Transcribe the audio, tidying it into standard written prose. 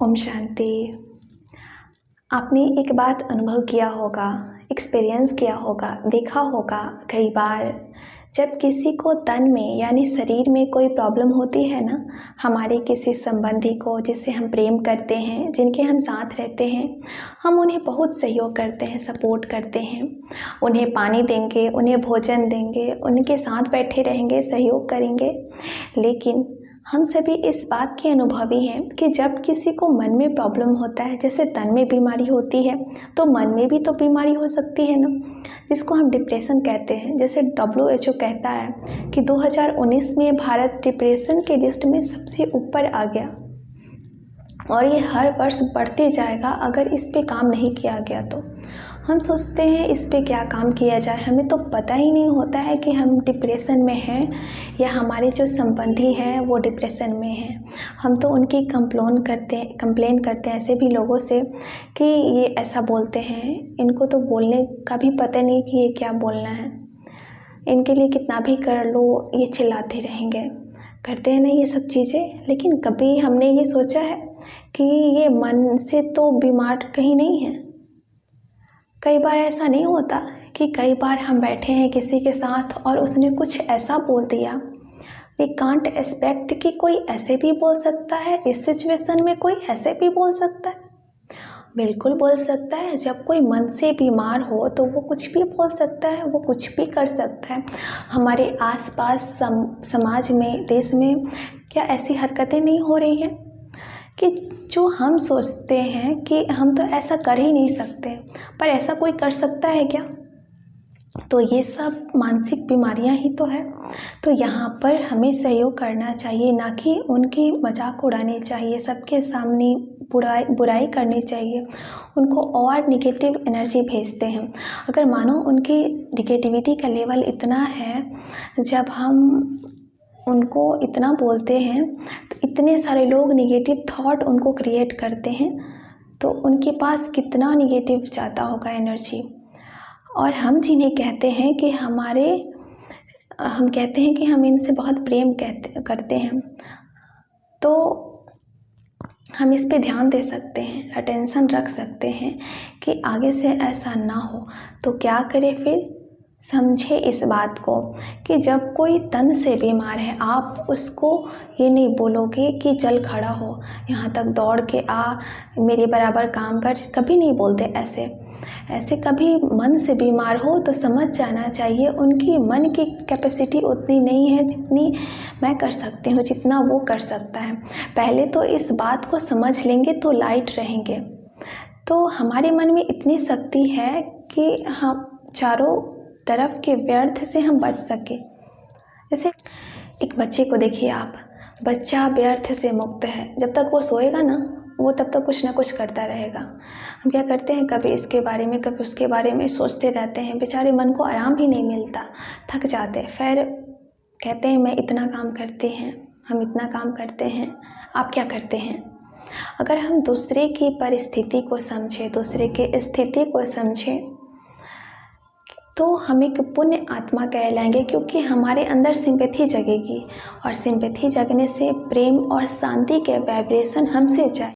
ओम शांति। आपने एक बात अनुभव किया होगा, एक्सपीरियंस किया होगा, देखा होगा कई बार जब किसी को तन में यानी शरीर में कोई प्रॉब्लम होती है ना, हमारे किसी संबंधी को जिससे हम प्रेम करते हैं, जिनके हम साथ रहते हैं, हम उन्हें बहुत सहयोग करते हैं, सपोर्ट करते हैं, उन्हें पानी देंगे, उन्हें भोजन देंगे, उनके साथ बैठे रहेंगे, सहयोग करेंगे। लेकिन हम सभी इस बात के अनुभवी हैं कि जब किसी को मन में प्रॉब्लम होता है, जैसे तन में बीमारी होती है तो मन में भी तो बीमारी हो सकती है ना, जिसको हम डिप्रेशन कहते हैं। जैसे WHO कहता है कि 2019 में भारत डिप्रेशन के लिस्ट में सबसे ऊपर आ गया और ये हर वर्ष बढ़ते जाएगा अगर इस पे काम नहीं किया गया तो। हम सोचते हैं इस पे क्या काम किया जाए, हमें तो पता ही नहीं होता है कि हम डिप्रेशन में हैं या हमारे जो संबंधी हैं वो डिप्रेशन में हैं। हम तो उनकी कंप्लेन करते हैं ऐसे भी लोगों से कि ये ऐसा बोलते हैं, इनको तो बोलने का भी पता नहीं कि ये क्या बोलना है, इनके लिए कितना भी कर लो ये चिल्लाते रहेंगे। करते हैं ना ये सब चीज़ें, लेकिन कभी हमने ये सोचा है कि ये मन से तो बीमार कहीं नहीं है। कई बार ऐसा नहीं होता कि कई बार हम बैठे हैं किसी के साथ और उसने कुछ ऐसा बोल दिया, वी कांट एक्सपेक्ट कि कोई ऐसे भी बोल सकता है, इस सिचुएशन में कोई ऐसे भी बोल सकता है। बिल्कुल बोल सकता है। जब कोई मन से बीमार हो तो वो कुछ भी बोल सकता है, वो कुछ भी कर सकता है। हमारे आसपास समाज में, देश में क्या ऐसी हरकतें नहीं हो रही हैं कि जो हम सोचते हैं कि हम तो ऐसा कर ही नहीं सकते, पर ऐसा कोई कर सकता है क्या? तो ये सब मानसिक बीमारियां ही तो है। तो यहाँ पर हमें सहयोग करना चाहिए, ना कि उनकी मजाक उड़ानी चाहिए, सबके सामने बुराई करनी चाहिए, उनको और निगेटिव एनर्जी भेजते हैं। अगर मानो उनकी निगेटिविटी का लेवल इतना है, जब हम उनको इतना बोलते हैं तो इतने सारे लोग निगेटिव थॉट उनको क्रिएट करते हैं, तो उनके पास कितना निगेटिव जाता होगा एनर्जी। और हम जिन्हें कहते हैं कि हम कहते हैं कि हम इनसे बहुत प्रेम करते हैं, तो हम इस पे ध्यान दे सकते हैं, अटेंशन रख सकते हैं कि आगे से ऐसा ना हो। तो क्या करें फिर? समझे इस बात को कि जब कोई तन से बीमार है, आप उसको ये नहीं बोलोगे कि चल खड़ा हो, यहाँ तक दौड़ के आ, मेरे बराबर काम कर, कभी नहीं बोलते ऐसे। कभी मन से बीमार हो तो समझ जाना चाहिए उनकी मन की कैपेसिटी उतनी नहीं है जितनी मैं कर सकती हूँ, जितना वो कर सकता है। पहले तो इस बात को समझ लेंगे तो लाइट रहेंगे। तो हमारे मन में इतनी शक्ति है कि हम चारों तरफ के व्यर्थ से हम बच सके। जैसे एक बच्चे को देखिए आप, बच्चा व्यर्थ से मुक्त है। जब तक वो सोएगा ना, वो तब तक कुछ ना कुछ करता रहेगा। हम क्या करते हैं, कभी इसके बारे में कभी उसके बारे में सोचते रहते हैं, बेचारे मन को आराम भी नहीं मिलता, थक जाते हैं। फिर कहते हैं मैं इतना काम करते हैं, हम इतना काम करते हैं, आप क्या करते हैं? अगर हम दूसरे की परिस्थिति को समझें, दूसरे की स्थिति को समझें, तो हम एक पुण्य आत्मा कहलाएंगे, क्योंकि हमारे अंदर सिंपैथी जगेगी और सिंपैथी जगने से प्रेम और शांति के वाइब्रेशन हमसे जाए।